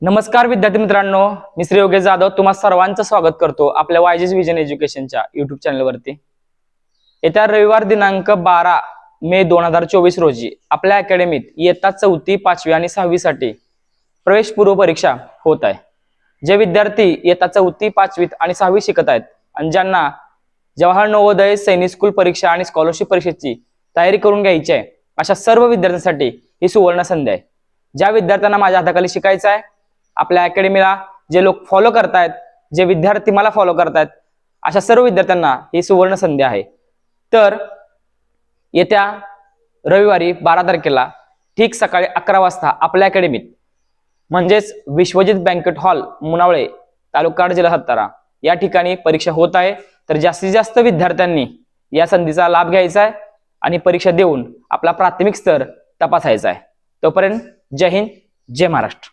नमस्कार विद्यार्थी मित्रांनो, मी श्री योगेश जाधव तुम्हा सर्वांचं स्वागत करतो आपल्या वायजेस विजन एज्युकेशनच्या युट्यूब चॅनलवरती। येत्या रविवार दिनांक 12 मे 2024 रोजी आपल्या अकॅडमीत इयत्ता 4थी 5वी आणि 6वी साठी प्रवेश पूर्व परीक्षा होत आहे। जे विद्यार्थी इयत्ता 4थी 5वी आणि 6वी शिकत आहेत आणि ज्यांना जवाहर नवोदय सैनिक स्कूल परीक्षा आणि स्कॉलरशिप परीक्षेची तयारी करून घ्यायची आहे अशा सर्व विद्यार्थ्यांसाठी ही सुवर्ण संधी आहे। ज्या विद्यार्थ्यांना माझ्या हाताखाली शिकायचं आहे, आपल्या अकॅडमीला जे लोक फॉलो करतायत, जे विद्यार्थी मला फॉलो करतायत, अशा सर्व विद्यार्थ्यांना ही सुवर्ण संधी आहे। तर येत्या रविवारी 12 तारखेला ठीक सकाळी 11 वाजता आपल्या अकॅडमीत म्हणजेच विश्वजित बँकेट हॉल मुनावळे तालुका जिल्हा सातारा या ठिकाणी परीक्षा होत आहे। तर जास्तीत जास्त विद्यार्थ्यांनी या संधीचा लाभ घ्यायचा आहे आणि परीक्षा देऊन आपला प्राथमिक स्तर तपासायचा आहे। तोपर्यंत जय हिंद, जय महाराष्ट्र।